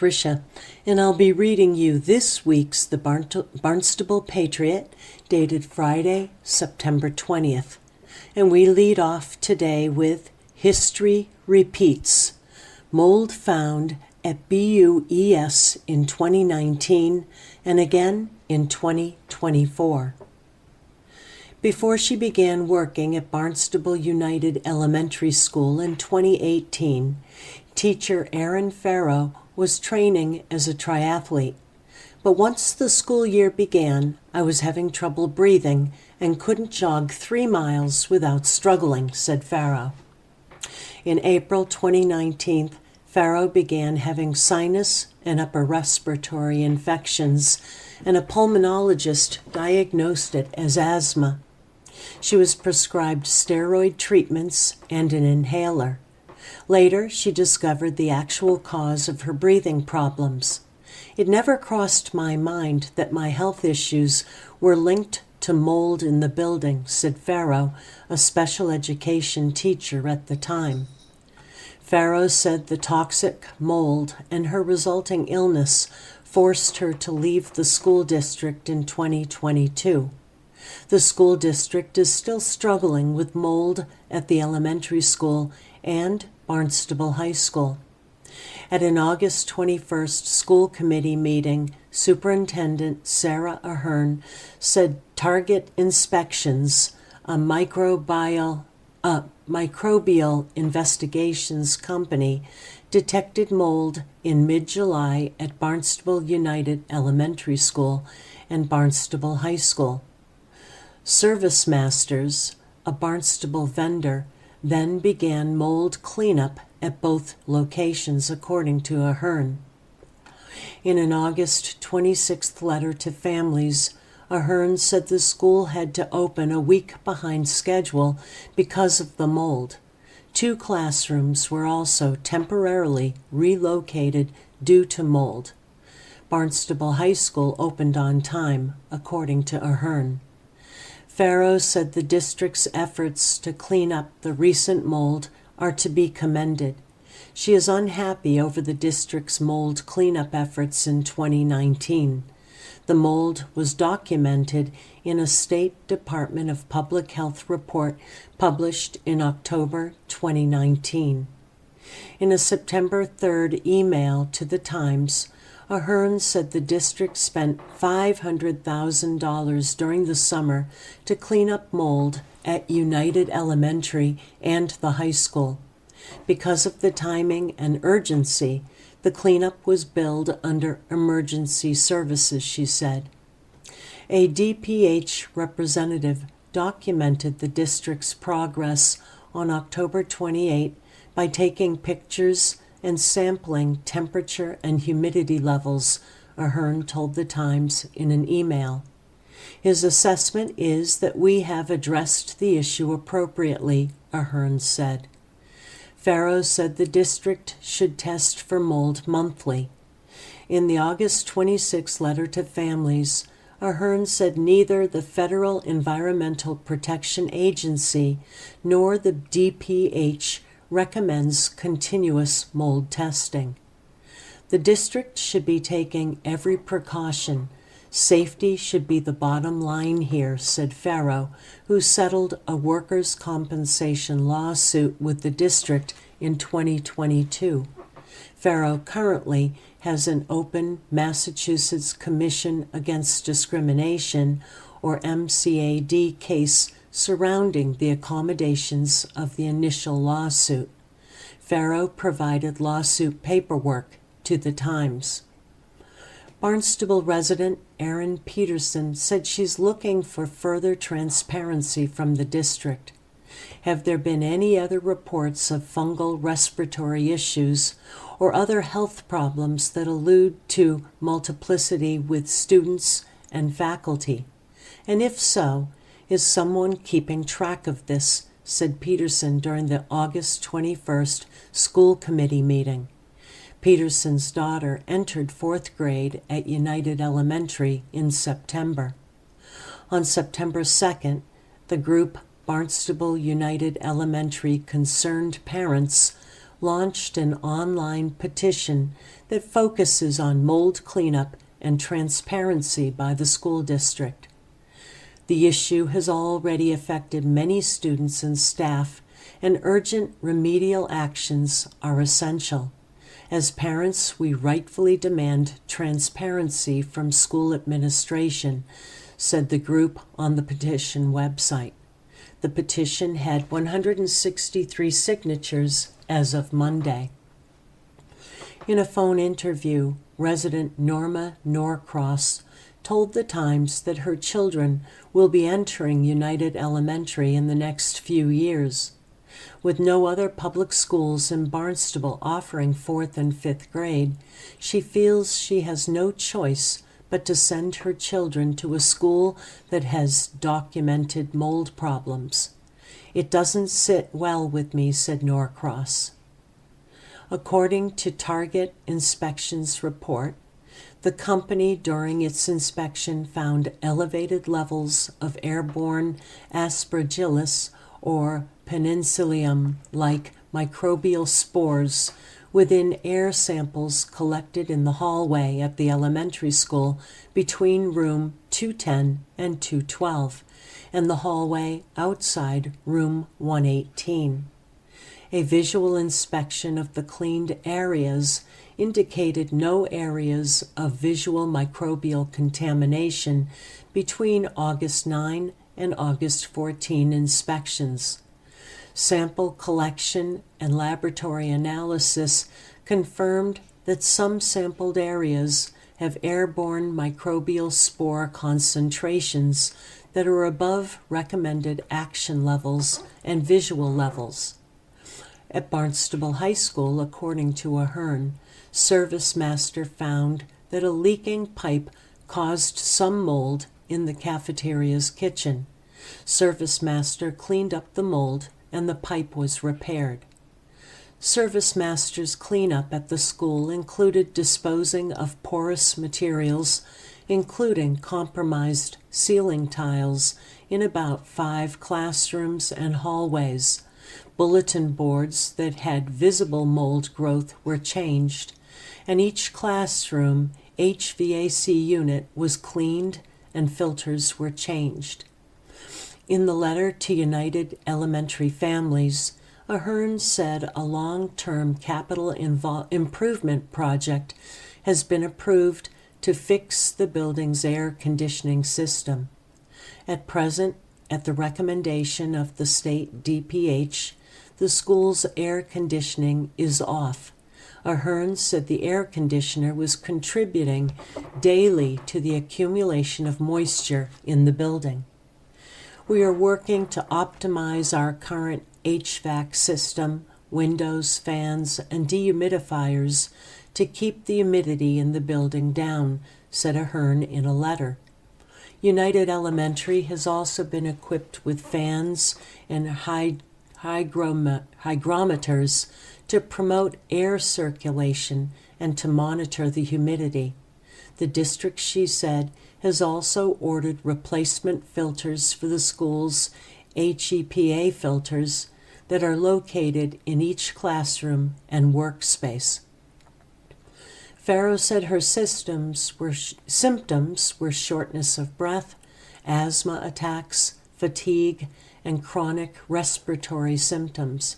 Patricia, and I'll be reading you this week's The Barnstable Patriot, dated Friday, September 20th. And we lead off today with History Repeats. Mold found at BUES in 2019 and again in 2024. Before she began working at Barnstable United Elementary School in 2018, teacher Erin Farrow was training as a triathlete. But once the school year began, I was having trouble breathing and couldn't jog 3 miles without struggling, said Farrow. In April 2019, Farrow began having sinus and upper respiratory infections, and a pulmonologist diagnosed it as asthma. She was prescribed steroid treatments and an inhaler. Later, she discovered the actual cause of her breathing problems. It never crossed my mind that my health issues were linked to mold in the building, said Farrow, a special education teacher at the time. Farrow said the toxic mold and her resulting illness forced her to leave the school district in 2022. The school district is still struggling with mold at the elementary school and Barnstable High School. At an August 21st school committee meeting, Superintendent Sarah Ahern said Target Inspections, a microbial investigations company, detected mold in mid-July at Barnstable United Elementary School and Barnstable High School. Service Masters, a Barnstable vendor, then began mold cleanup at both locations, according to Ahern. In an August 26th letter to families, Ahern said the school had to open a week behind schedule because of the mold. 2 classrooms were also temporarily relocated due to mold. Barnstable High School opened on time, according to Ahern. Farrow said the district's efforts to clean up the recent mold are to be commended. She is unhappy over the district's mold cleanup efforts in 2019. The mold was documented in a State Department of Public Health report published in October 2019. In a September 3rd email to the Times, Ahern said the district spent $500,000 during the summer to clean up mold at United Elementary and the high school. Because of the timing and urgency, the cleanup was billed under emergency services, she said. A DPH representative documented the district's progress on October 28 by taking pictures and sampling temperature and humidity levels, Ahern told the Times in an email. His assessment is that we have addressed the issue appropriately, Ahern said. Farrow said the district should test for mold monthly. In the August 26 letter to families, Ahern said neither the Federal Environmental Protection Agency nor the DPH recommends continuous mold testing. The district should be taking every precaution. Safety should be the bottom line here, said Farrow, who settled a workers' compensation lawsuit with the district in 2022. Farrow currently has an open Massachusetts Commission Against Discrimination, or MCAD, case surrounding the accommodations of the initial lawsuit. Farrow provided lawsuit paperwork to the Times. Barnstable resident Erin Peterson said she's looking for further transparency from the district. Have there been any other reports of fungal respiratory issues or other health problems that allude to multiplicity with students and faculty? And if so, is someone keeping track of this, said Peterson during the August 21st school committee meeting. Peterson's daughter entered 4th grade at United Elementary in September. On September 2nd, the group Barnstable United Elementary Concerned Parents launched an online petition that focuses on mold cleanup and transparency by the school district. The issue has already affected many students and staff, and urgent remedial actions are essential. As parents, we rightfully demand transparency from school administration, said the group on the petition website. The petition had 163 signatures as of Monday. In a phone interview, resident Norma Norcross told the Times that her children will be entering United Elementary in the next few years. With no other public schools in Barnstable offering 4th and 5th grade, she feels she has no choice but to send her children to a school that has documented mold problems. It doesn't sit well with me, said Norcross. According to Target Inspection's report, the company during its inspection found elevated levels of airborne aspergillus or penicillium-like microbial spores within air samples collected in the hallway at the elementary school between room 210 and 212 and the hallway outside room 118. A visual inspection of the cleaned areas indicated no areas of visual microbial contamination between August 9 and August 14 inspections. Sample collection and laboratory analysis confirmed that some sampled areas have airborne microbial spore concentrations that are above recommended action levels and visual levels. At Barnstable High School, according to Ahern, Service Master found that a leaking pipe caused some mold in the cafeteria's kitchen. Service Master cleaned up the mold and the pipe was repaired. Service Master's cleanup at the school included disposing of porous materials, including compromised ceiling tiles in about 5 classrooms and hallways. Bulletin boards that had visible mold growth were changed, and each classroom HVAC unit was cleaned and filters were changed. In the letter to United Elementary families, Ahern said a long-term capital improvement project has been approved to fix the building's air conditioning system. At present, at the recommendation of the state DPH, the school's air conditioning is off. Ahern said the air conditioner was contributing daily to the accumulation of moisture in the building. We are working to optimize our current HVAC system, windows, fans, and dehumidifiers to keep the humidity in the building down, said Ahern in a letter. United Elementary has also been equipped with fans and hygrometers to promote air circulation and to monitor the humidity. The district, she said, has also ordered replacement filters for the school's HEPA filters that are located in each classroom and workspace. Farrow said her symptoms were shortness of breath, asthma attacks, fatigue, and chronic respiratory symptoms.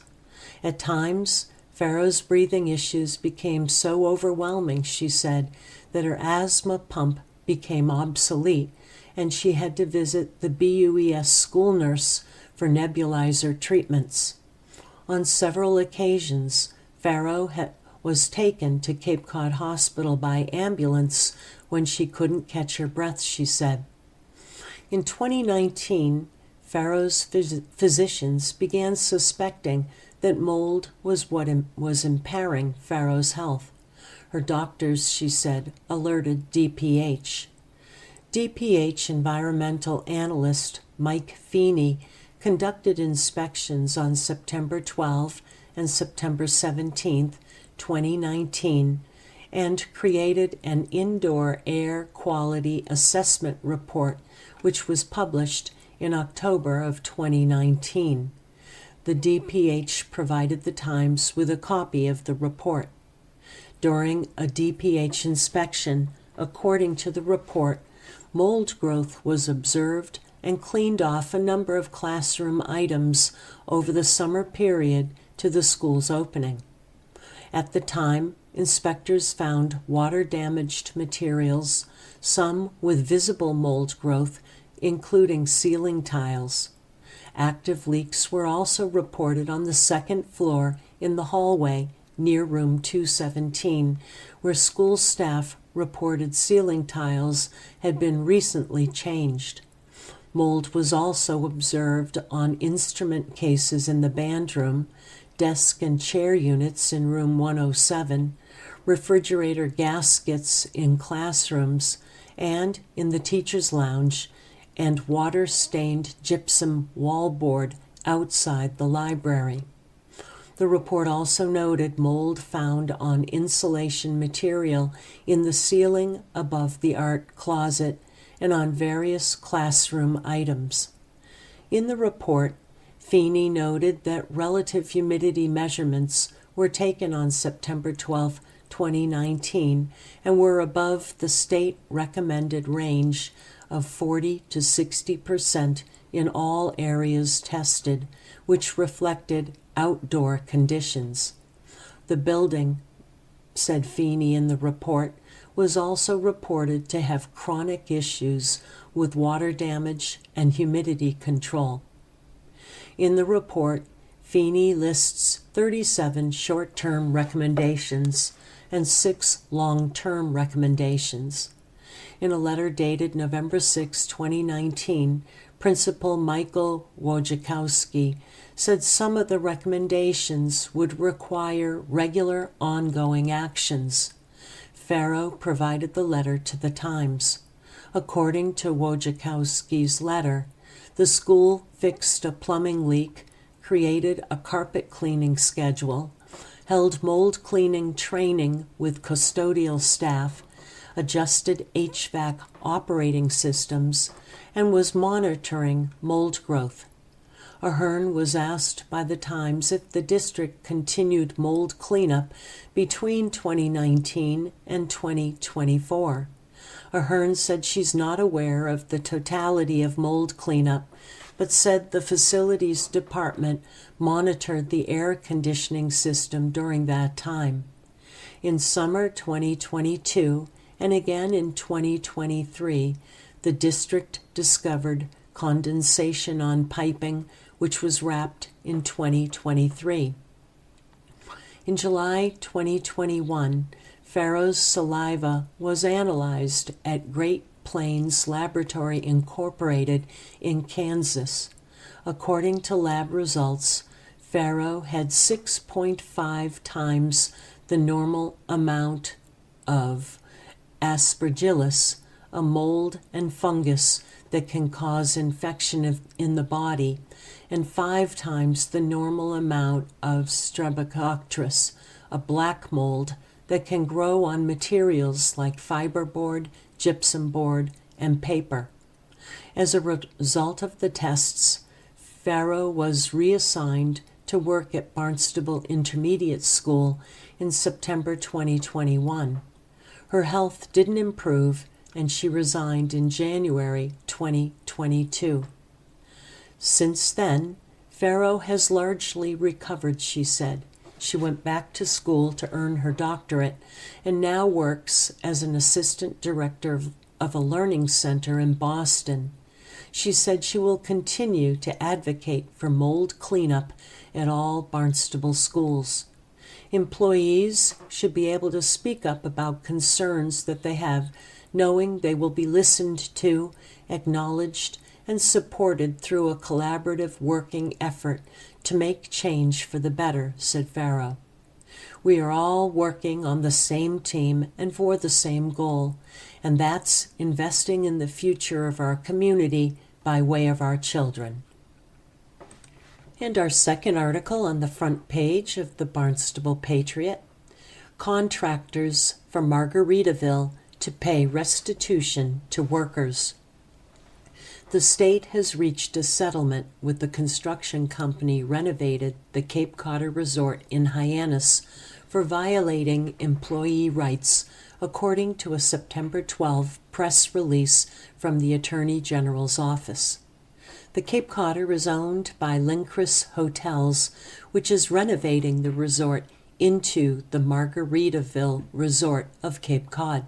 At times, Farrow's breathing issues became so overwhelming, she said, that her asthma pump became obsolete, and she had to visit the BUES school nurse for nebulizer treatments. On several occasions, Farrow was taken to Cape Cod Hospital by ambulance when she couldn't catch her breath, she said. In 2019, Farrow's physicians began suspecting that mold was what was impairing Farrow's health. Her doctors, she said, alerted DPH. DPH environmental analyst Mike Feeney conducted inspections on September 12 and September 17, 2019, and created an indoor air quality assessment report, which was published in October of 2019. The DPH provided the Times with a copy of the report. During a DPH inspection, according to the report, mold growth was observed and cleaned off a number of classroom items over the summer period to the school's opening. At the time, inspectors found water-damaged materials, some with visible mold growth, including ceiling tiles. Active leaks were also reported on the second floor in the hallway near room 217, where school staff reported ceiling tiles had been recently changed. Mold was also observed on instrument cases in the band room, desk and chair units in room 107, refrigerator gaskets in classrooms and in the teacher's lounge, and water-stained gypsum wallboard outside the library. The report also noted mold found on insulation material in the ceiling above the art closet and on various classroom items. In the report, Feeney noted that relative humidity measurements were taken on September 12, 2019, and were above the state recommended range of 40 to 60% in all areas tested, which reflected outdoor conditions. The building, said Feeney in the report, was also reported to have chronic issues with water damage and humidity control. In the report, Feeney lists 37 short-term recommendations and 6 long-term recommendations. In a letter dated November 6, 2019, Principal Michael Wojciechowski said some of the recommendations would require regular ongoing actions. Farrow provided the letter to the Times. According to Wojciechowski's letter, the school fixed a plumbing leak, created a carpet cleaning schedule, held mold cleaning training with custodial staff, adjusted HVAC operating systems, and was monitoring mold growth. Ahern was asked by the Times if the district continued mold cleanup between 2019 and 2024. Ahern said she's not aware of the totality of mold cleanup, but said the facilities department monitored the air conditioning system during that time. In summer 2022 and again in 2023, the district discovered condensation on piping, which was wrapped in 2023. In July 2021, Farrow's saliva was analyzed at Great Plains Laboratory Incorporated in Kansas. According to lab results, Farrow had 6.5 times the normal amount of Aspergillus, a mold and fungus that can cause infection in the body, and 5 times the normal amount of Streptococcus, a black mold that can grow on materials like fiberboard, gypsum board, and paper. As a result of the tests, Farrow was reassigned to work at Barnstable Intermediate School in September 2021. Her health didn't improve, and she resigned in January 2022. Since then, Farrow has largely recovered, she said. She went back to school to earn her doctorate and now works as an assistant director of a learning center in Boston. She said she will continue to advocate for mold cleanup at all Barnstable schools. Employees should be able to speak up about concerns that they have, knowing they will be listened to, acknowledged, and supported through a collaborative working effort to make change for the better, said Farrow. We are all working on the same team and for the same goal, and that's investing in the future of our community by way of our children. And our second article on the front page of the Barnstable Patriot, contractors from Margaritaville to pay restitution to workers. The state has reached a settlement with the construction company renovated the Cape Codder Resort in Hyannis for violating employee rights, according to a September 12 press release from the Attorney General's office. The Cape Codder is owned by Lincris Hotels, which is renovating the resort into the Margaritaville Resort of Cape Cod.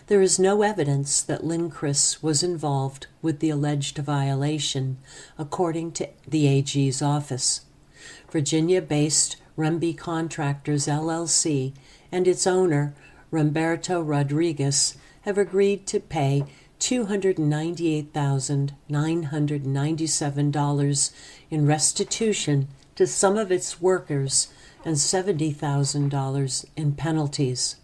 There is no evidence that Lincris was involved with the alleged violation, according to the AG's office. Virginia-based Rembe Contractors LLC and its owner, Roberto Rodriguez, have agreed to pay $298,997 in restitution to some of its workers and $70,000 in penalties.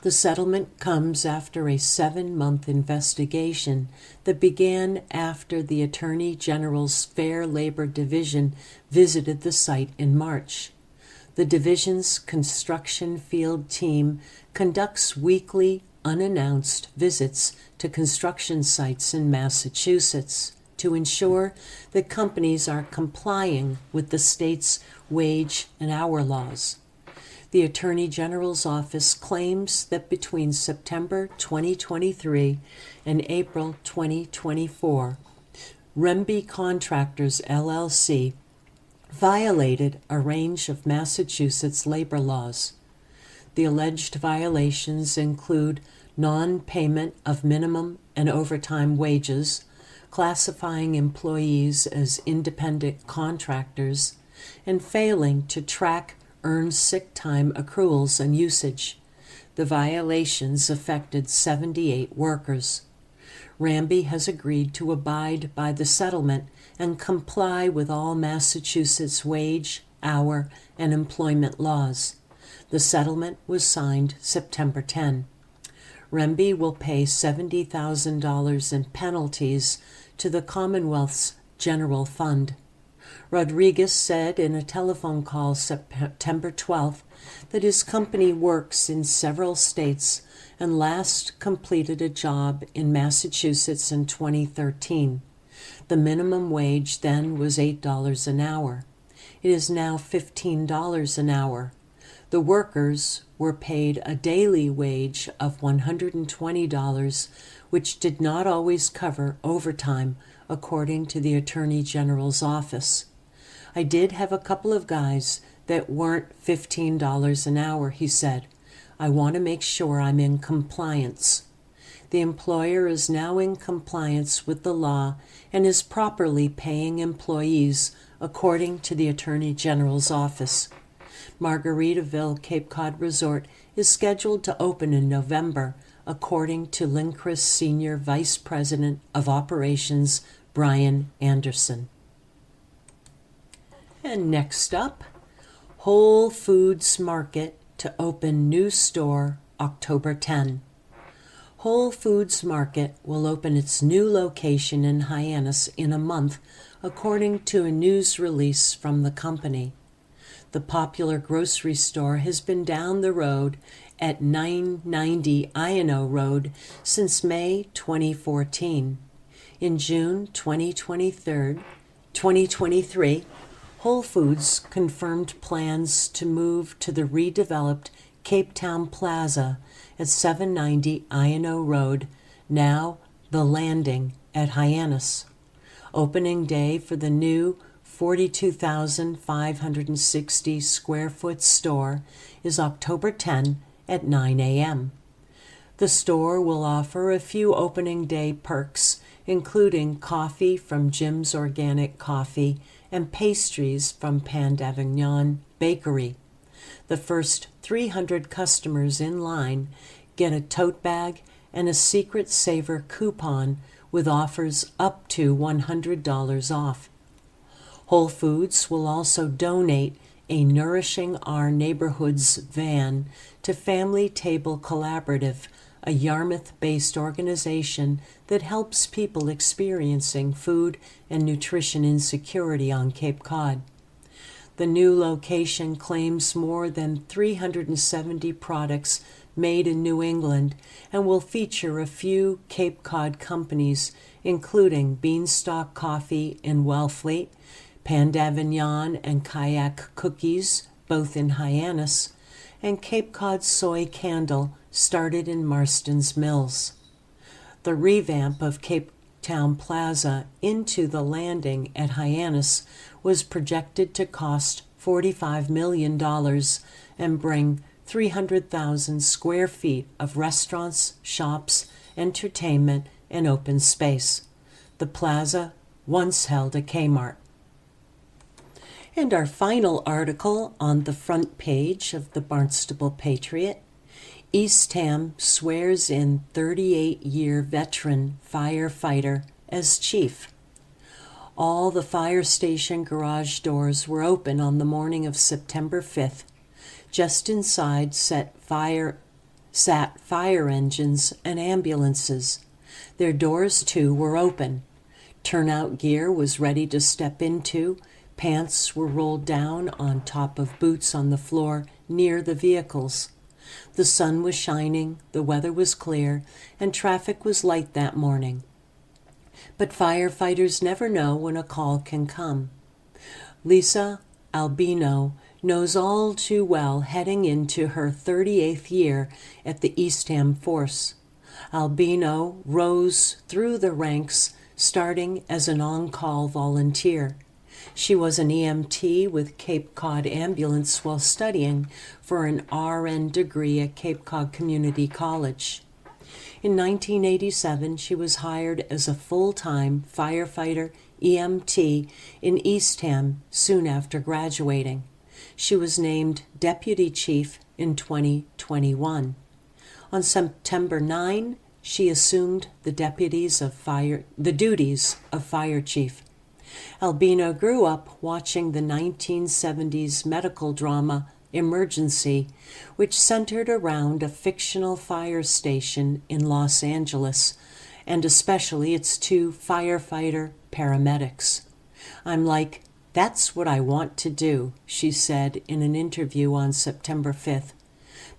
The settlement comes after a 7-month investigation that began after the Attorney General's Fair Labor Division visited the site in March. The division's construction field team conducts weekly, unannounced visits to construction sites in Massachusetts to ensure that companies are complying with the state's wage and hour laws. The Attorney General's office claims that between September 2023 and April 2024, Rembe Contractors LLC violated a range of Massachusetts labor laws. The alleged violations include non-payment of minimum and overtime wages, classifying employees as independent contractors, and failing to track earned sick time accruals and usage. The violations affected 78 workers. Rembe has agreed to abide by the settlement and comply with all Massachusetts wage, hour, and employment laws. The settlement was signed September 10. Rembe will pay $70,000 in penalties to the Commonwealth's General Fund. Rodriguez said in a telephone call September 12th that his company works in several states and last completed a job in Massachusetts in 2013. The minimum wage then was $8 an hour. It is now $15 an hour. The workers were paid a daily wage of $120, which did not always cover overtime, according to the Attorney General's office. I did have a couple of guys that weren't $15 an hour, he said. I want to make sure I'm in compliance. The employer is now in compliance with the law and is properly paying employees, according to the Attorney General's office. Margaritaville Cape Cod Resort is scheduled to open in November, according to Lincris Senior Vice President of Operations, Brian Anderson. And next up, Whole Foods Market to open new store October 10. Whole Foods Market will open its new location in Hyannis in a month, according to a news release from the company. The popular grocery store has been down the road at 990 Iono Road since May 2014. In June 2023, Whole Foods confirmed plans to move to the redeveloped Cape Town Plaza at 790 Iono Road, now The Landing at Hyannis. Opening day for the new 42,560 square foot store is October 10 at 9 a.m. The store will offer a few opening day perks, including coffee from Jim's Organic Coffee and pastries from Pan d'Avignon Bakery. The first 300 customers in line get a tote bag and a Secret Saver coupon with offers up to $100 off. Whole Foods will also donate a Nourishing Our Neighborhoods van to Family Table Collaborative, a Yarmouth-based organization that helps people experiencing food and nutrition insecurity on Cape Cod. The new location claims more than 370 products made in New England and will feature a few Cape Cod companies, including Beanstalk Coffee in Wellfleet, Pandavignon and Kayak Cookies, both in Hyannis, and Cape Cod Soy Candle, started in Marston's Mills. The revamp of Cape Town Plaza into the landing at Hyannis was projected to cost $45 million and bring 300,000 square feet of restaurants, shops, entertainment, and open space. The plaza once held a Kmart. And our final article on the front page of the Barnstable Patriot: Eastham swears in 38-year veteran firefighter as chief. All the fire station garage doors were open on the morning of September 5th. Just inside sat fire engines and ambulances. Their doors, too, were open. Turnout gear was ready to step into. Pants were rolled down on top of boots on the floor near the vehicles. The sun was shining, the weather was clear, and traffic was light that morning. But firefighters never know when a call can come. Lisa Albino knows all too well heading into her 38th year at the Eastham Force. Albino rose through the ranks, starting as an on-call volunteer. She was an EMT with Cape Cod Ambulance while studying for an RN degree at Cape Cod Community College. In 1987, she was hired as a full-time firefighter EMT in Eastham soon after graduating. She was named Deputy Chief in 2021. On September 9, she assumed the duties of Fire Chief. Albino grew up watching the 1970s medical drama Emergency, which centered around a fictional fire station in Los Angeles, and especially its two firefighter paramedics. "I'm like, that's what I want to do," she said in an interview on September 5th.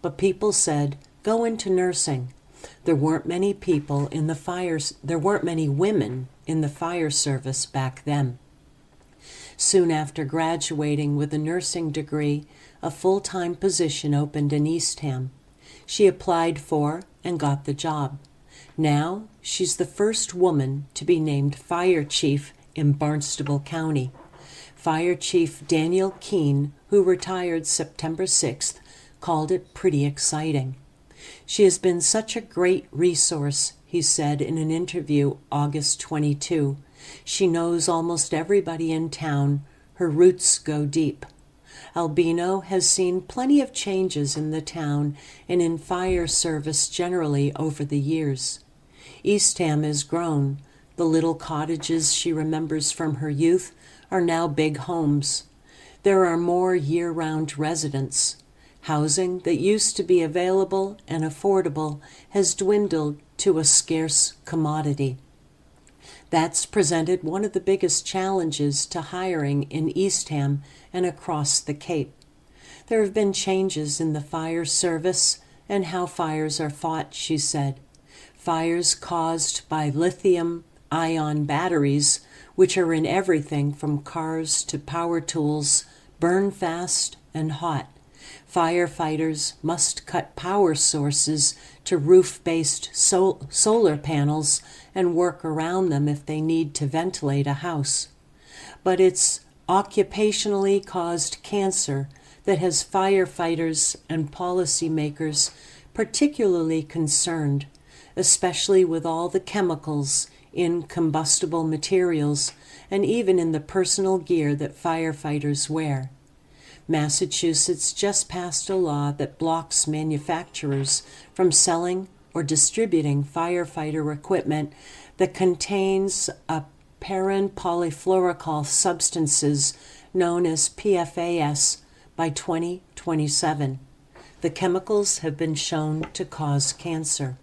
But people said, "Go into nursing." There weren't many women in the fire service back then. Soon after graduating with a nursing degree, a full-time position opened in Eastham. She applied for and got the job. Now, she's the first woman to be named fire chief in Barnstable County. Fire Chief Daniel Keene, who retired September 6th, called it pretty exciting. "She has been such a great resource," he said in an interview August 22. "She knows almost everybody in town. Her roots go deep." Albino has seen plenty of changes in the town and in fire service generally over the years. Eastham has grown. The little cottages she remembers from her youth are now big homes. There are more year-round residents. Housing that used to be available and affordable has dwindled to a scarce commodity. That's presented one of the biggest challenges to hiring in Eastham and across the Cape. There have been changes in the fire service and how fires are fought, she said. Fires caused by lithium-ion batteries, which are in everything from cars to power tools, burn fast and hot. Firefighters must cut power sources to roof-based solar panels and work around them if they need to ventilate a house. But it's occupationally caused cancer that has firefighters and policymakers particularly concerned, especially with all the chemicals in combustible materials and even in the personal gear that firefighters wear. Massachusetts just passed a law that blocks manufacturers from selling or distributing firefighter equipment that contains apparent polyfluoroalkyl substances known as PFAS by 2027. The chemicals have been shown to cause cancer.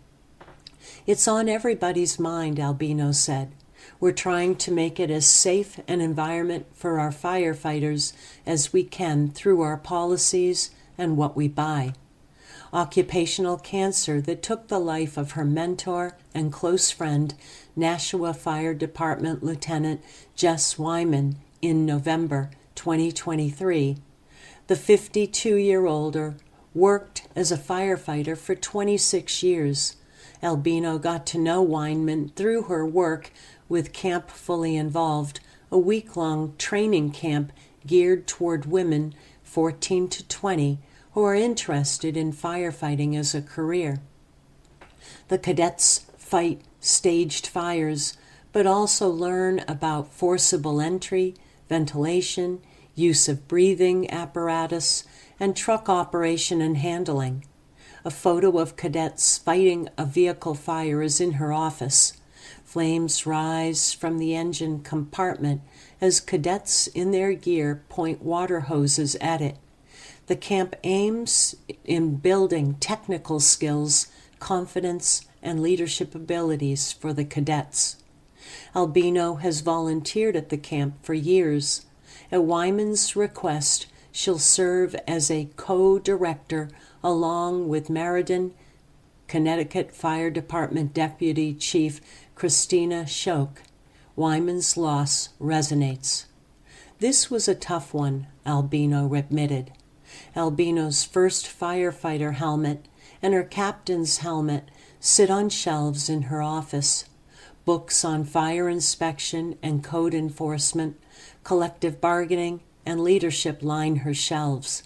"It's on everybody's mind," Albino said. "We're trying to make it as safe an environment for our firefighters as we can through our policies and what we buy." occupational cancer that took the life of her mentor and close friend, Nashua Fire Department Lieutenant Jess Wyman, in November 2023. The 52-year-old worked as a firefighter for 26 years. Albino got to know Wyman through her work with Camp Fully Involved, a week-long training camp geared toward women 14 to 20 who are interested in firefighting as a career. The cadets fight staged fires, but also learn about forcible entry, ventilation, use of breathing apparatus, and truck operation and handling. A photo of cadets fighting a vehicle fire is in her office. Flames rise from the engine compartment as cadets in their gear point water hoses at it. The camp aims in building technical skills, confidence, and leadership abilities for the cadets. Albino has volunteered at the camp for years. At Wyman's request, she'll serve as a co-director along with Meriden, Connecticut Fire Department Deputy Chief Christina Schoch. Wyman's loss resonates. This was a tough one, Albino admitted. Albino's first firefighter helmet and her captain's helmet sit on shelves in her office. Books on fire inspection and code enforcement, collective bargaining, and leadership line her shelves.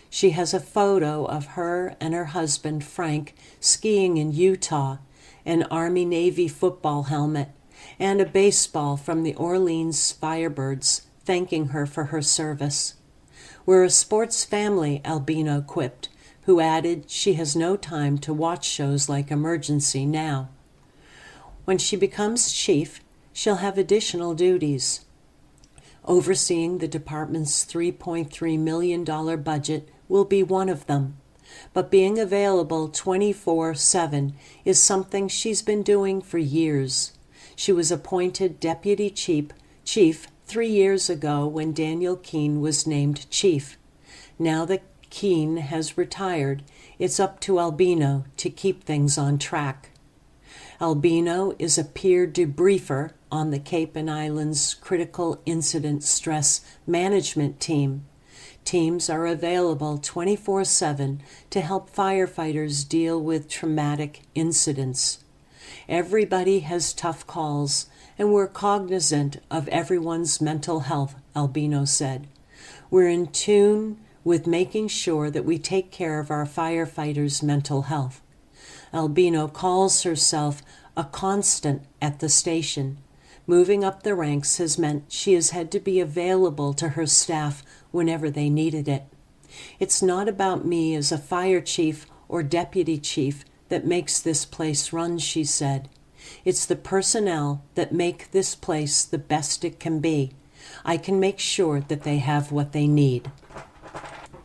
She has a photo of her and her husband, Frank, skiing in Utah, an Army-Navy football helmet, and a baseball from the Orleans Firebirds, thanking her for her service. We're a sports family, Albino quipped, who added she has no time to watch shows like Emergency now. When she becomes chief, she'll have additional duties. Overseeing the department's $3.3 million budget will be one of them, but being available 24/7 is something she's been doing for years. She was appointed deputy chief 3 years ago when Daniel Keene was named chief. Now that Keene has retired, it's up to Albino to keep things on track. Albino is a peer debriefer on the Cape and Islands Critical Incident Stress Management Team. Teams are available 24/7 to help firefighters deal with traumatic incidents. Everybody has tough calls, and we're cognizant of everyone's mental health, Albino said. We're in tune with making sure that we take care of our firefighters' mental health. Albino calls herself a constant at the station. Moving up the ranks has meant she has had to be available to her staff whenever they needed it. It's not about me as a fire chief or deputy chief that makes this place run, she said. It's the personnel that make this place the best it can be. I can make sure that they have what they need.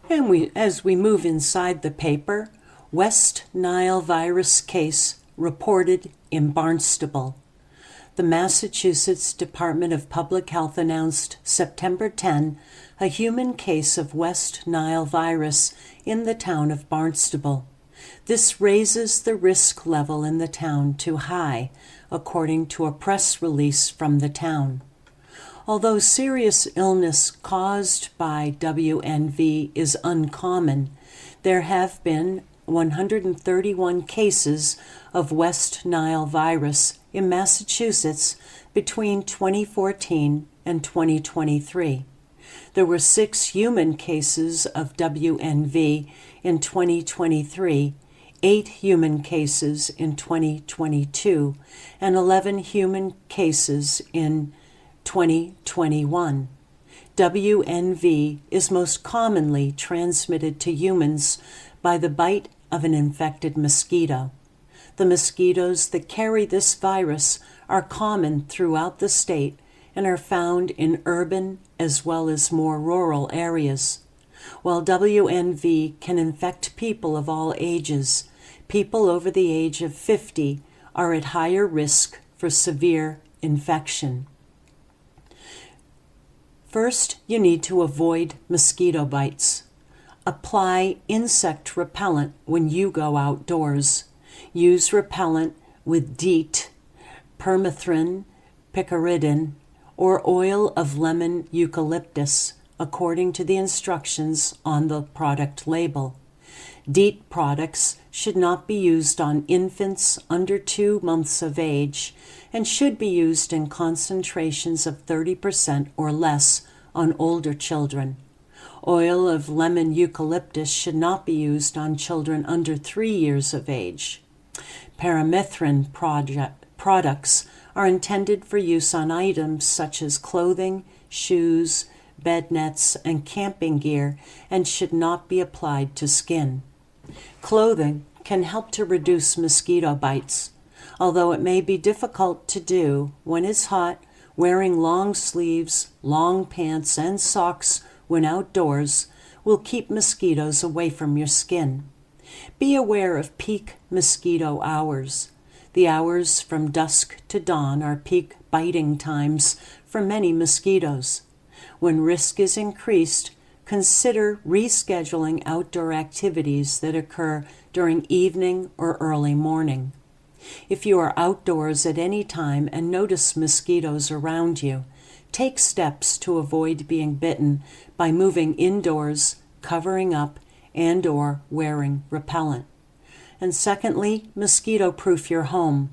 And as we move inside the paper, West Nile virus case reported in Barnstable. The Massachusetts Department of Public Health announced September 10 a human case of West Nile virus in the town of Barnstable. This raises the risk level in the town to high, according to a press release from the town. Although serious illness caused by WNV is uncommon, there have been 131 cases of West Nile virus in Massachusetts between 2014 and 2023. There were 6 human cases of WNV in 2023, 8 human cases in 2022, and 11 human cases in 2021. WNV is most commonly transmitted to humans by the bite of an infected mosquito. The mosquitoes that carry this virus are common throughout the state and are found in urban as well as more rural areas. While WNV can infect people of all ages, people over the age of 50 are at higher risk for severe infection. First, you need to avoid mosquito bites. Apply insect repellent when you go outdoors. Use repellent with DEET, permethrin, picaridin, or oil of lemon eucalyptus, according to the instructions on the product label. DEET products should not be used on infants under 2 months of age and should be used in concentrations of 30% or less on older children. Oil of lemon eucalyptus should not be used on children under 3 years of age. Permethrin products are intended for use on items such as clothing, shoes, bed nets, and camping gear and should not be applied to skin. Clothing can help to reduce mosquito bites. Although it may be difficult to do when it's hot, wearing long sleeves, long pants, and socks when outdoors will keep mosquitoes away from your skin. Be aware of peak mosquito hours. The hours from dusk to dawn are peak biting times for many mosquitoes. When risk is increased, consider rescheduling outdoor activities that occur during evening or early morning. If you are outdoors at any time and notice mosquitoes around you, take steps to avoid being bitten by moving indoors, covering up, and/or wearing repellent. And secondly, mosquito-proof your home.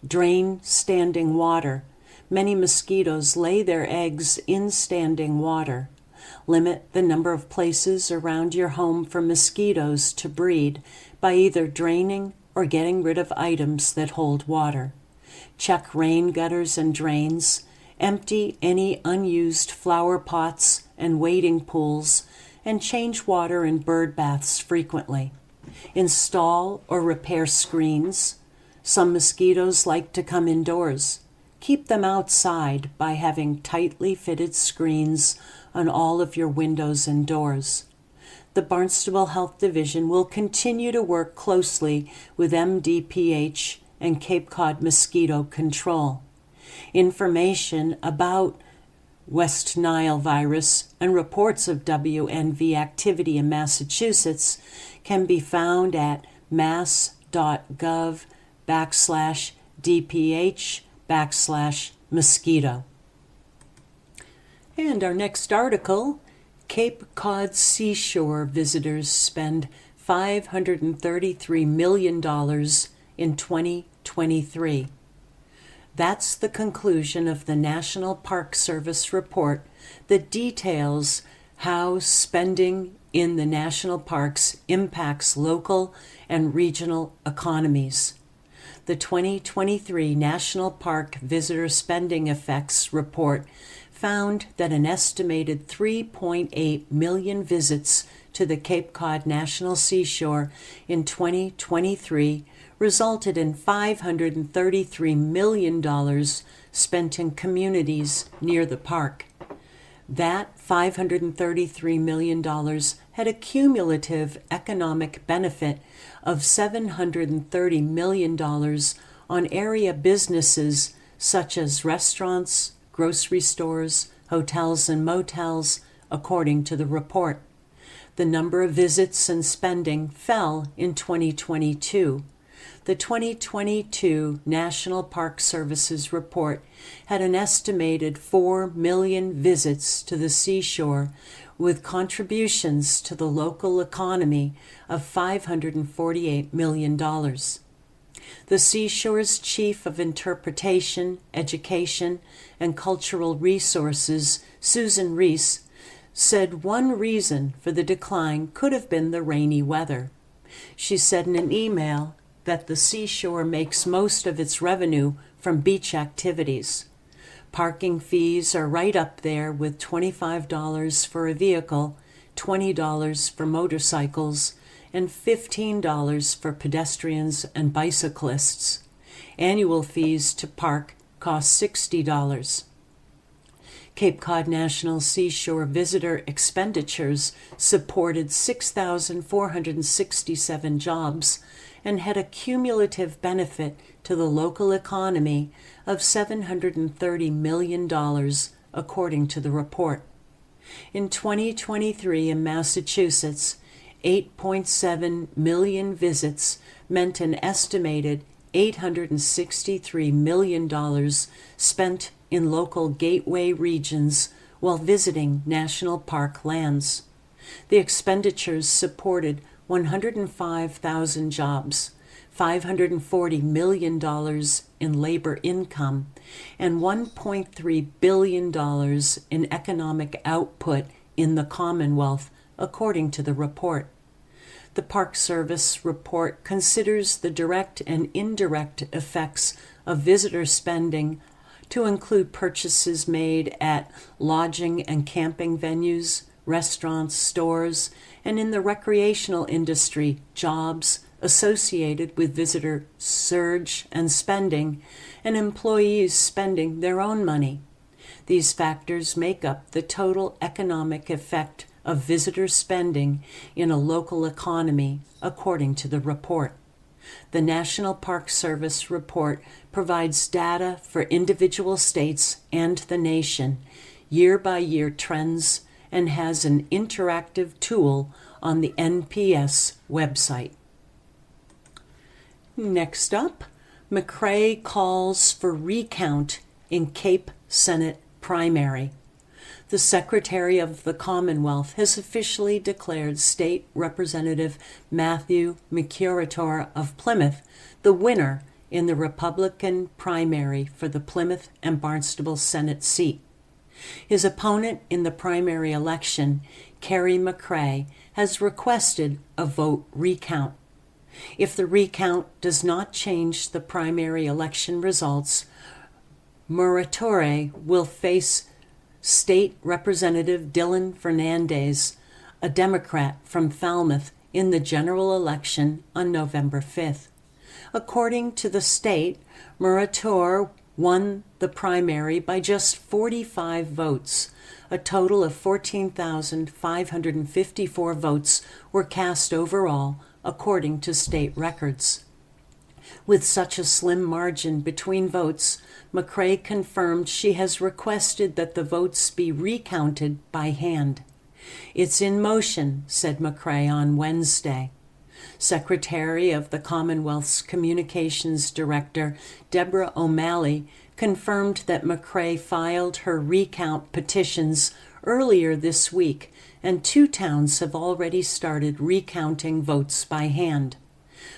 Drain standing water. Many mosquitoes lay their eggs in standing water. Limit the number of places around your home for mosquitoes to breed by either draining or getting rid of items that hold water. Check rain gutters and drains. Empty any unused flower pots and wading pools, and change water in bird baths frequently. Install or repair screens. Some mosquitoes like to come indoors. Keep them outside by having tightly fitted screens on all of your windows and doors. The Barnstable Health Division will continue to work closely with MDPH and Cape Cod Mosquito Control. Information about West Nile virus and reports of WNV activity in Massachusetts can be found at mass.gov/DPH/mosquito. And our next article, Cape Cod seashore visitors spend $533 million in 2023. That's the conclusion of the National Park Service report that details how spending in the national parks impacts local and regional economies. The 2023 National Park Visitor Spending Effects report found that an estimated 3.8 million visits to the Cape Cod National Seashore in 2023 resulted in $533 million spent in communities near the park. That $533 million had a cumulative economic benefit of $730 million on area businesses such as restaurants, grocery stores, hotels, and motels, according to the report. The number of visits and spending fell in 2022. The 2022 National Park Service's report had an estimated 4 million visits to the seashore, with contributions to the local economy of $548 million. The seashore's Chief of Interpretation, Education, and Cultural Resources, Susan Reese, said one reason for the decline could have been the rainy weather. She said in an email that the seashore makes most of its revenue from beach activities. Parking fees are right up there with $25 for a vehicle, $20 for motorcycles, and $15 for pedestrians and bicyclists. Annual fees to park cost $60. Cape Cod National Seashore visitor expenditures supported 6,467 jobs and had a cumulative benefit to the local economy of $730 million, according to the report. In 2023 in Massachusetts, 8.7 million visits meant an estimated $863 million spent in local gateway regions while visiting national park lands. The expenditures supported 105,000 jobs, $540 million in labor income, and $1.3 billion in economic output in the Commonwealth, according to the report. The Park Service report considers the direct and indirect effects of visitor spending to include purchases made at lodging and camping venues, restaurants, stores, and in the recreational industry, jobs associated with visitor surge and spending, and employees spending their own money. These factors make up the total economic effect of visitor spending in a local economy, according to the report. The National Park Service report provides data for individual states and the nation, year-by-year trends, and has an interactive tool on the NPS website. Next up, McRae calls for recount in Cape Senate primary. The Secretary of the Commonwealth has officially declared State Representative Matthew McCurator of Plymouth the winner in the Republican primary for the Plymouth and Barnstable Senate seat. His opponent in the primary election, Kerry McRae, has requested a vote recount. If the recount does not change the primary election results, Muratore will face State Representative Dylan Fernandez, a Democrat from Falmouth, in the general election on November 5th. According to the state, Muratore won the primary by just 45 votes. A total of 14,554 votes were cast overall, according to state records. With such a slim margin between votes, McRae confirmed she has requested that the votes be recounted by hand. "It's in motion," said McRae on Wednesday. Secretary of the Commonwealth's Communications Director, Deborah O'Malley, confirmed that McRae filed her recount petitions earlier this week, and 2 towns have already started recounting votes by hand.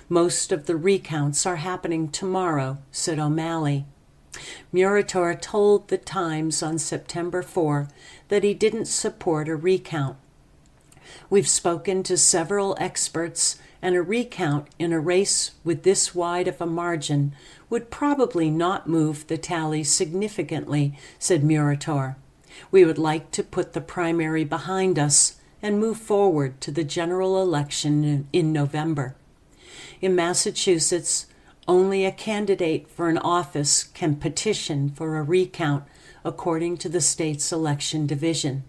"Most of the recounts are happening tomorrow," said O'Malley. Muratore told the Times on September 4 that he didn't support a recount. "We've spoken to several experts, and a recount in a race with this wide of a margin would probably not move the tally significantly," said Muratore. "We would like to put the primary behind us and move forward to the general election in November." In Massachusetts, only a candidate for an office can petition for a recount, according to the state's election division.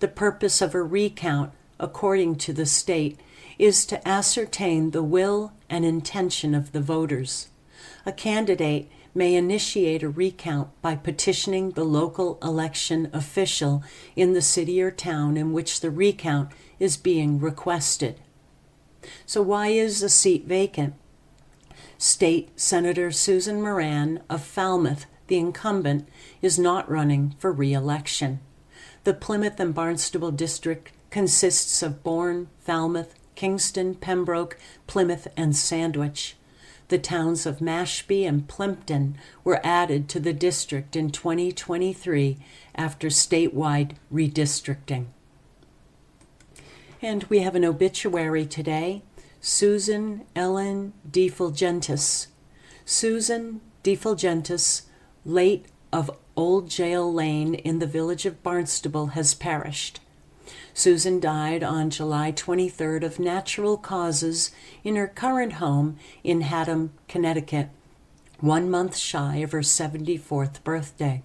The purpose of a recount, according to the state, is to ascertain the will and intention of the voters. A candidate may initiate a recount by petitioning the local election official in the city or town in which the recount is being requested. So why is a seat vacant? State Senator Susan Moran of Falmouth, the incumbent, is not running for re-election. The Plymouth and Barnstable district consists of Bourne, Falmouth, Kingston, Pembroke, Plymouth, and Sandwich. The towns of Mashpee and Plimpton were added to the district in 2023 after statewide redistricting. And we have an obituary today, Susan Ellen DeFulgentis. Susan DeFulgentis, late of Old Jail Lane in the village of Barnstable, has perished. Susan died on July 23rd of natural causes in her current home in Haddam, Connecticut, 1 month shy of her 74th birthday.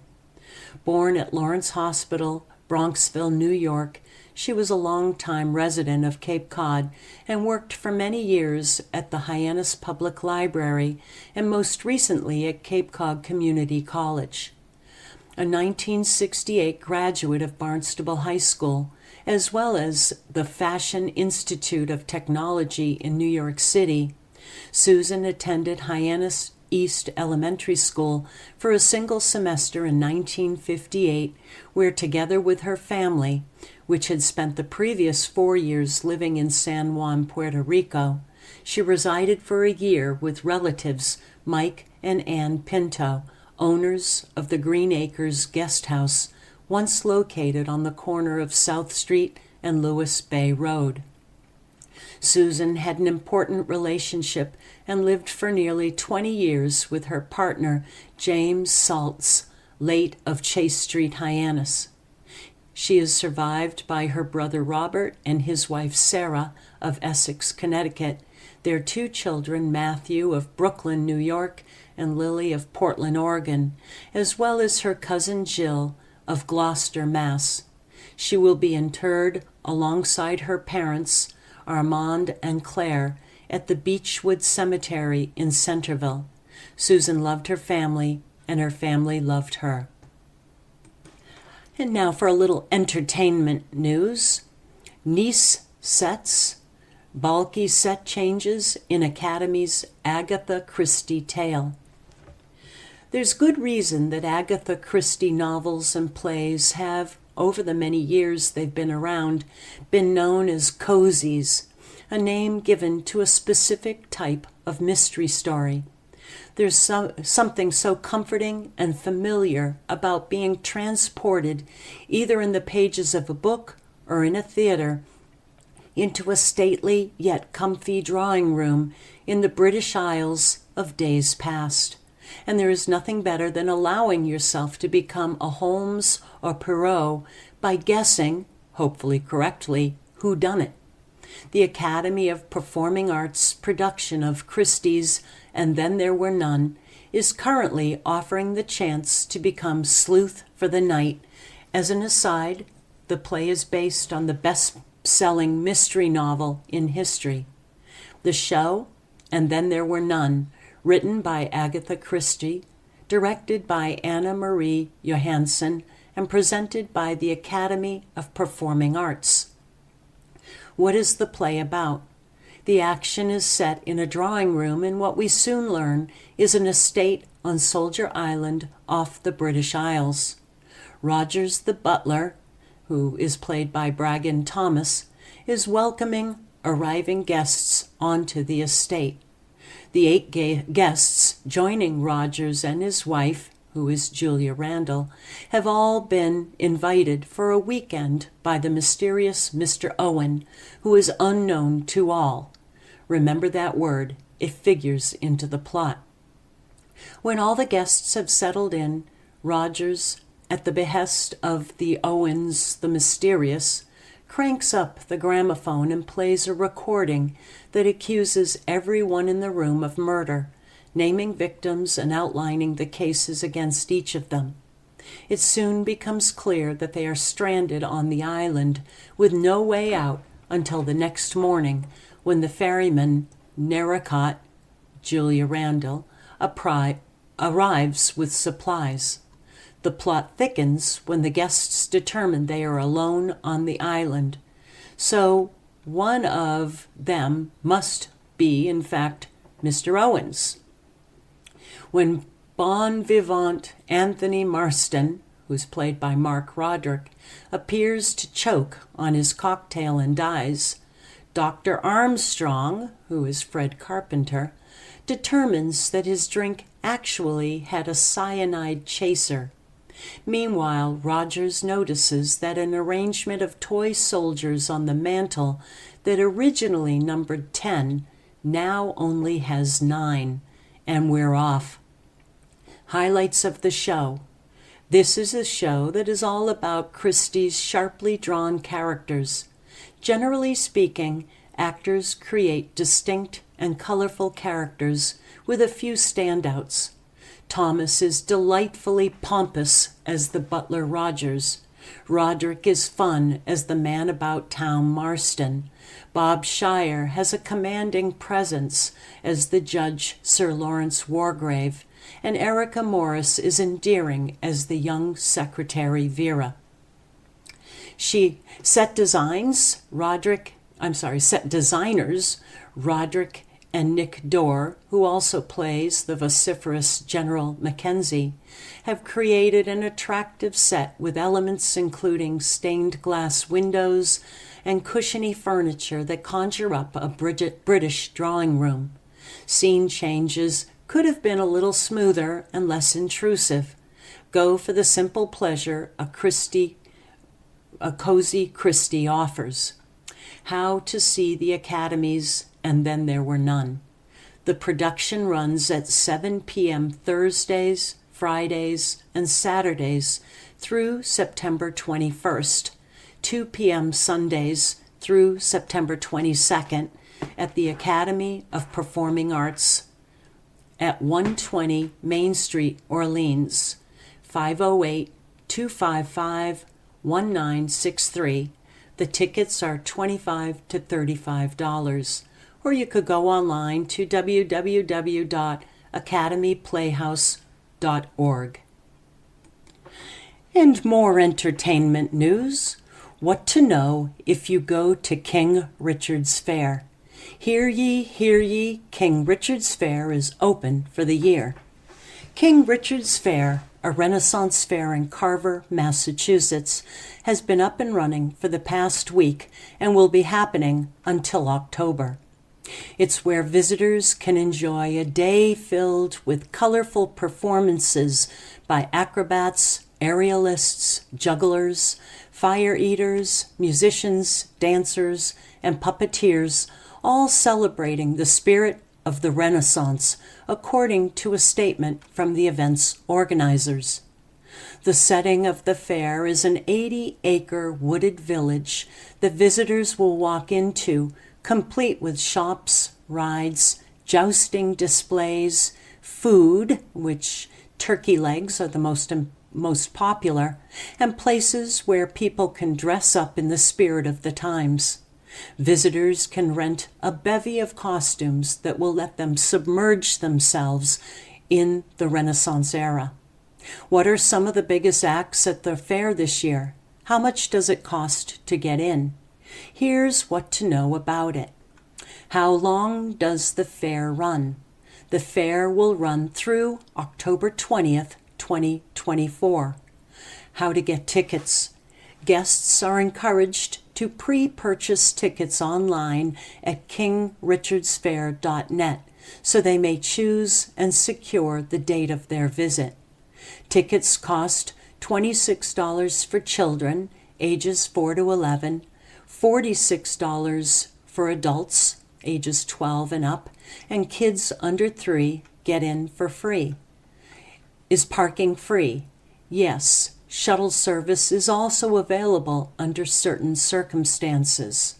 Born at Lawrence Hospital, Bronxville, New York, she was a long-time resident of Cape Cod and worked for many years at the Hyannis Public Library and most recently at Cape Cod Community College. a 1968 graduate of Barnstable High School, as well as the Fashion Institute of Technology in New York City. Susan attended Hyannis East Elementary School for a single semester in 1958, where together with her family, which had spent the previous 4 years living in San Juan, Puerto Rico, she resided for a year with relatives Mike and Ann Pinto, owners of the Green Acres Guest House, once located on the corner of South Street and Lewis Bay Road. Susan had an important relationship and lived for nearly 20 years with her partner, James Saltz, late of Chase Street, Hyannis. She is survived by her brother Robert and his wife Sarah of Essex, Connecticut, their 2 children, Matthew of Brooklyn, New York, and Lily of Portland, Oregon, as well as her cousin Jill of Gloucester, Mass. She will be interred alongside her parents, Armand and Claire, at the Beechwood Cemetery in Centerville. Susan loved her family, and her family loved her. And now for a little entertainment news. Nice sets, bulky set changes in Academy's Agatha Christie tale. There's good reason that Agatha Christie novels and plays have, over the many years they've been around, been known as cozies, a name given to a specific type of mystery story. There's something so comforting and familiar about being transported, either in the pages of a book or in a theater, into a stately yet comfy drawing room in the British Isles of days past. And there is nothing better than allowing yourself to become a Holmes or Poirot by guessing, hopefully correctly, who done it. The Academy of Performing Arts production of Christie's And Then There Were None is currently offering the chance to become Sleuth for the Night. As an aside, the play is based on the best-selling mystery novel in history. The show, And Then There Were None, written by Agatha Christie, directed by Anna Marie Johansson, and presented by the Academy of Performing Arts. What is the play about? The action is set in a drawing room in what we soon learn is an estate on Soldier Island off the British Isles. Rogers the butler, who is played by Bragan Thomas, is welcoming arriving guests onto the estate. The 8 guests joining Rogers and his wife, who is Julia Randall, have all been invited for a weekend by the mysterious Mr. Owen, who is unknown to all. Remember that word, it figures into the plot. When all the guests have settled in, Rogers, at the behest of the Owens the Mysterious, cranks up the gramophone and plays a recording that accuses everyone in the room of murder, naming victims and outlining the cases against each of them. It soon becomes clear that they are stranded on the island with no way out until the next morning, when the ferryman Narracott, Julia Randall, arrives with supplies. The plot thickens when the guests determine they are alone on the island. So one of them must be, in fact, Mr. Owens. When bon vivant Anthony Marston, who's played by Mark Roderick, appears to choke on his cocktail and dies, Dr. Armstrong, who is Fred Carpenter, determines that his drink actually had a cyanide chaser. Meanwhile, Rogers notices that an arrangement of toy soldiers on the mantel that originally numbered 10 now only has 9, and we're off. Highlights of the show. This is a show that is all about Christie's sharply drawn characters. Generally speaking, actors create distinct and colorful characters with a few standouts. Thomas is delightfully pompous as the butler Rogers. Roderick is fun as the man about town Marston. Bob Shire has a commanding presence as the Judge Sir Lawrence Wargrave, and Erica Morris is endearing as the young Secretary Vera. Set designers Roderick and Nick Dorr, who also plays the vociferous General Mackenzie, have created an attractive set with elements including stained glass windows and cushiony furniture that conjure up a British drawing room. Scene changes could have been a little smoother and less intrusive. Go for the simple pleasure a cozy Christie offers. How to see the academies, and then there were none. The production runs at 7 p.m. Thursdays, Fridays, and Saturdays through September 21st, 2 p.m. Sundays through September 22nd at the Academy of Performing Arts at 120 Main Street, Orleans, 508-255-1963. The tickets are $25 to $35, or you could go online to www.academyplayhouse.org. And more entertainment news. What to know if you go to King Richard's Fair. Hear ye, King Richard's Fair is open for the year. King Richard's Fair, a Renaissance fair in Carver, Massachusetts, has been up and running for the past week and will be happening until October. It's where visitors can enjoy a day filled with colorful performances by acrobats, aerialists, jugglers, fire eaters, musicians, dancers, and puppeteers, all celebrating the spirit of the Renaissance, according to a statement from the event's organizers. The setting of the fair is an 80-acre wooded village that visitors will walk into, complete with shops, rides, jousting displays, food, which turkey legs are the most popular, and places where people can dress up in the spirit of the times. Visitors can rent a bevy of costumes that will let them submerge themselves in the Renaissance era. What are some of the biggest acts at the fair this year? How much does it cost to get in? Here's what to know about it. How long does the fair run? The fair will run through October 20th, 2024. How to get tickets. Guests are encouraged to pre-purchase tickets online at kingrichardsfair.net so they may choose and secure the date of their visit. Tickets cost $26 for children ages 4 to 11, $46 for adults ages 12 and up, and kids under 3 get in for free. Is parking free? Yes. Shuttle service is also available under certain circumstances.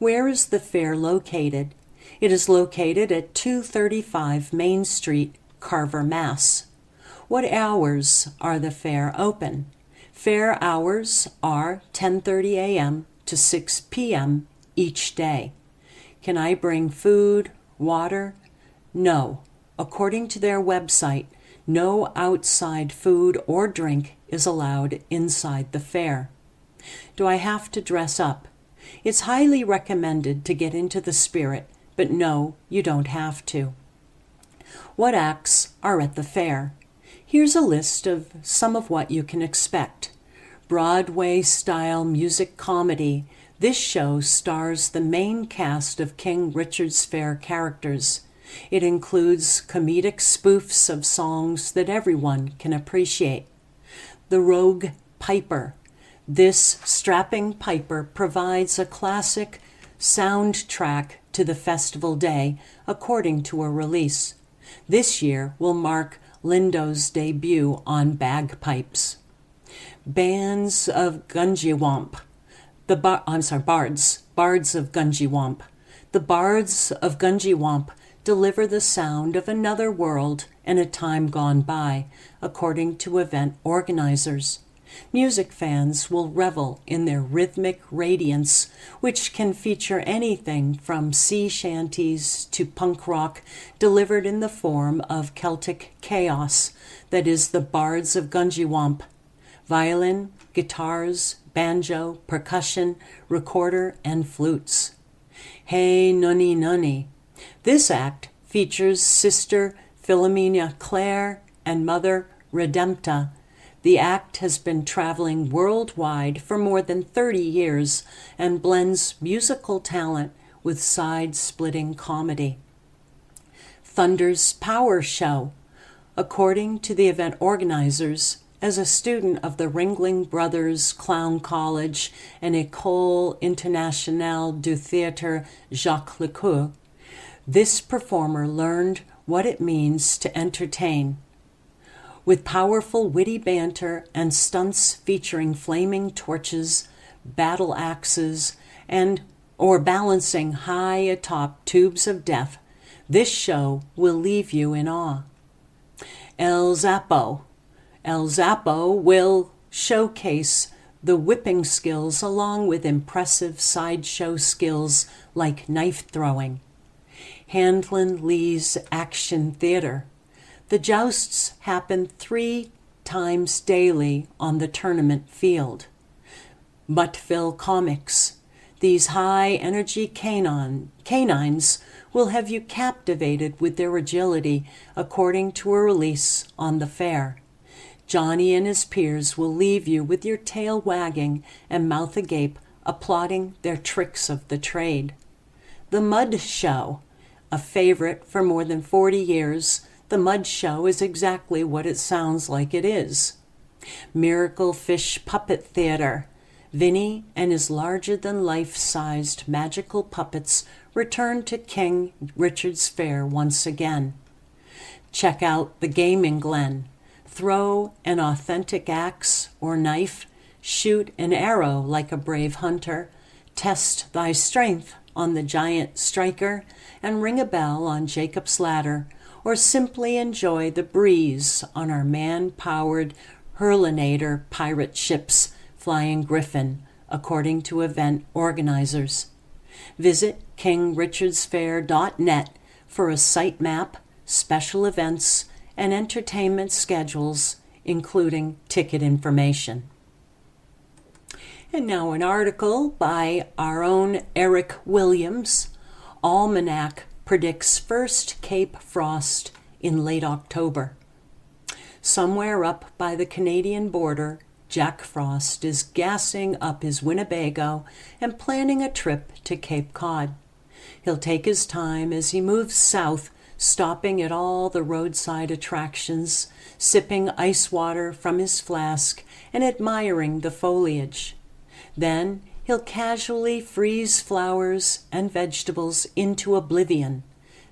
Where is the fair located? It is located at 235 Main Street, Carver, Mass. What hours are the fair open? Fair hours are 10:30 a.m. to 6 p.m. each day. Can I bring food, water? No. According to their website, no outside food or drink is allowed inside the fair. Do I have to dress up? It's highly recommended to get into the spirit, but no, you don't have to. What acts are at the fair? Here's a list of some of what you can expect. Broadway-style music comedy. This show stars the main cast of King Richard's Fair characters. It includes comedic spoofs of songs that everyone can appreciate. The Rogue Piper. This strapping piper provides a classic soundtrack to the festival day, according to a release. This year will mark Lindo's debut on bagpipes. Bands of Gunjiwamp. Bards of Gunjiwamp. The Bards of Gunjiwamp deliver the sound of another world and a time gone by, according to event organizers. Music fans will revel in their rhythmic radiance, which can feature anything from sea shanties to punk rock delivered in the form of Celtic chaos that is the bards of Gunjiwamp. Violin, guitars, banjo, percussion, recorder, and flutes. Hey Nunny Nunny. This act features Sister Philomena Clare and Mother Redempta. The act has been traveling worldwide for more than 30 years and blends musical talent with side-splitting comedy. Thunder's Power Show. According to the event organizers, as a student of the Ringling Brothers Clown College and École Internationale du Théâtre Jacques Lecoeur, this performer learned what it means to entertain. With powerful, witty banter and stunts featuring flaming torches, battle axes, or balancing high atop tubes of death, this show will leave you in awe. El Zappo. El Zappo will showcase the whipping skills along with impressive sideshow skills like knife throwing. Handlin Lee's Action Theater. The jousts happen 3 times daily on the tournament field. Muttville Comics. These high-energy canines will have you captivated with their agility according to a release on the fair. Johnny and his peers will leave you with your tail wagging and mouth agape, applauding their tricks of the trade. The Mud Show. A favorite for more than 40 years, the Mud Show is exactly what it sounds like it is. Miracle Fish Puppet Theater. Vinny and his larger-than-life-sized magical puppets return to King Richard's Fair once again. Check out the Gaming Glen. Throw an authentic axe or knife, shoot an arrow like a brave hunter, test thy strength on the giant striker, and ring a bell on Jacob's ladder, or simply enjoy the breeze on our man-powered Hurlinator pirate ships flying Griffin, according to event organizers. Visit kingrichardsfair.net for a site map, special events, and entertainment schedules, including ticket information. And now an article by our own Eric Williams. Almanac predicts first Cape frost in late October. Somewhere up by the Canadian border, Jack Frost is gassing up his Winnebago and planning a trip to Cape Cod. He'll take his time as he moves south, stopping at all the roadside attractions, sipping ice water from his flask, and admiring the foliage. Then he'll casually freeze flowers and vegetables into oblivion.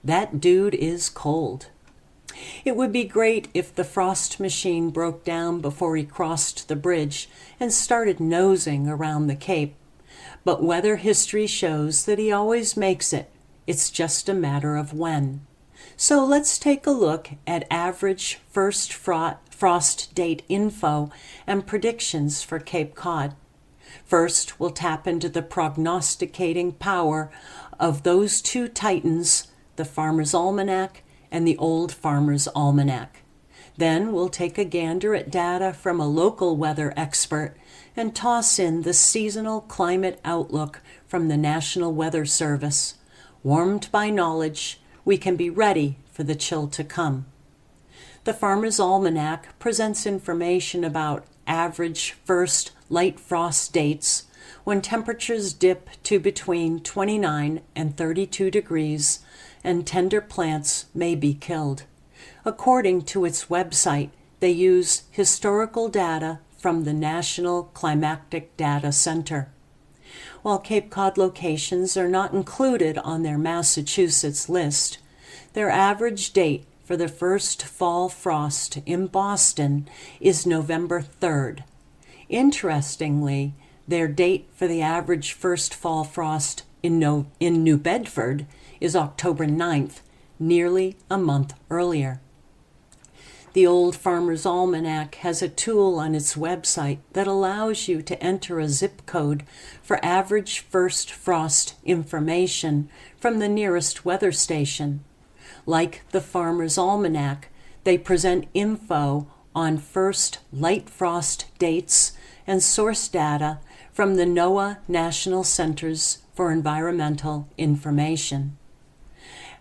That dude is cold. It would be great if the frost machine broke down before he crossed the bridge and started nosing around the Cape. But weather history shows that he always makes it. It's just a matter of when. So let's take a look at average first frost date info and predictions for Cape Cod. First, we'll tap into the prognosticating power of those two titans, the Farmer's Almanac and the Old Farmer's Almanac. Then we'll take a gander at data from a local weather expert and toss in the seasonal climate outlook from the National Weather Service. Warmed by knowledge, we can be ready for the chill to come. The Farmer's Almanac presents information about average first light frost dates when temperatures dip to between 29 and 32 degrees and tender plants may be killed. According to its website, they use historical data from the National Climatic Data Center. While Cape Cod locations are not included on their Massachusetts list, their average date for the first fall frost in Boston is November 3rd. Interestingly, their date for the average first fall frost in New Bedford is October 9th, nearly a month earlier. The Old Farmer's Almanac has a tool on its website that allows you to enter a zip code for average first frost information from the nearest weather station. Like the Farmer's Almanac, they present info on first light frost dates and source data from the NOAA National Centers for Environmental Information.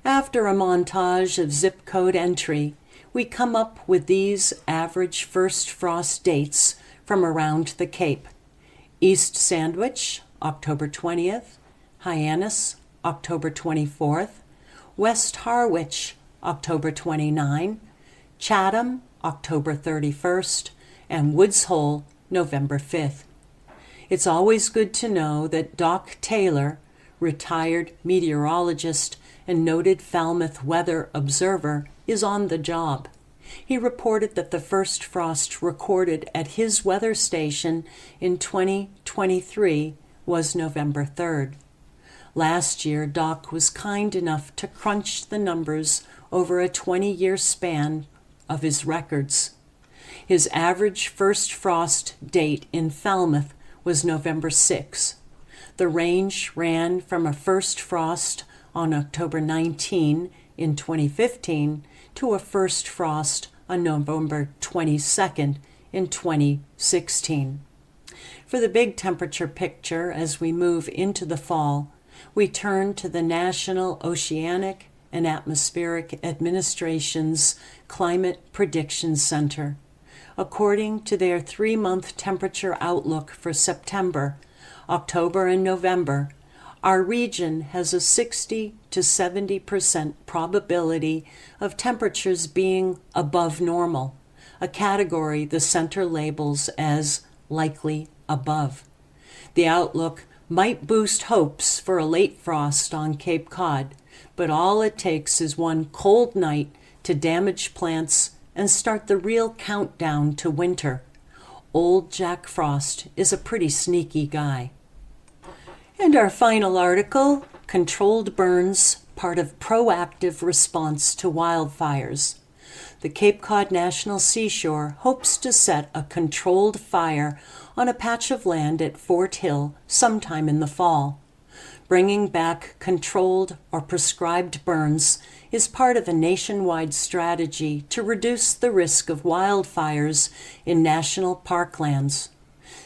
After a montage of zip code entry, we come up with these average first frost dates from around the Cape. East Sandwich, October 20th, Hyannis, October 24th, West Harwich, October 29, Chatham, October 31st, and Woods Hole, November 5th. It's always good to know that Doc Taylor, retired meteorologist and noted Falmouth weather observer, is on the job. He reported that the first frost recorded at his weather station in 2023 was November 3rd. Last year, Doc was kind enough to crunch the numbers over a 20-year span of his records. His average first frost date in Falmouth was November 6. The range ran from a first frost on October 19 in 2015 to a first frost on November 22nd in 2016. For the big temperature picture as we move into the fall, we turn to the National Oceanic and Atmospheric Administration's Climate Prediction Center. According to their 3-month temperature outlook for September, October, and November, our region has a 60 to 70% probability of temperatures being above normal, a category the center labels as likely above. The outlook might boost hopes for a late frost on Cape Cod, but all it takes is one cold night to damage plants and start the real countdown to winter. Old Jack Frost is a pretty sneaky guy. And our final article, Controlled Burns, part of proactive response to wildfires. The Cape Cod National Seashore hopes to set a controlled fire on a patch of land at Fort Hill sometime in the fall. Bringing back controlled or prescribed burns is part of a nationwide strategy to reduce the risk of wildfires in national parklands.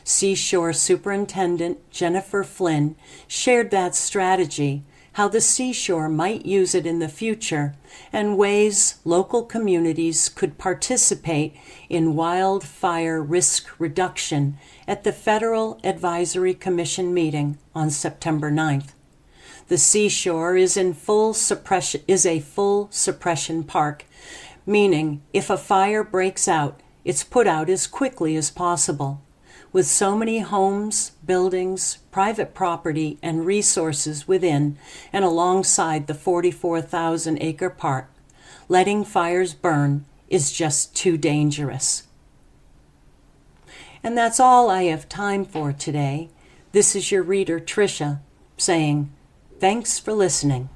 Seashore Superintendent Jennifer Flynn shared that strategy, how the seashore might use it in the future, and ways local communities could participate in wildfire risk reduction at the Federal Advisory Commission meeting on September 9th. The seashore is a full suppression park, meaning if a fire breaks out, it's put out as quickly as possible. With so many homes, buildings, private property, and resources within and alongside the 44,000-acre park, letting fires burn is just too dangerous. And that's all I have time for today. This is your reader, Tricia, saying, thanks for listening.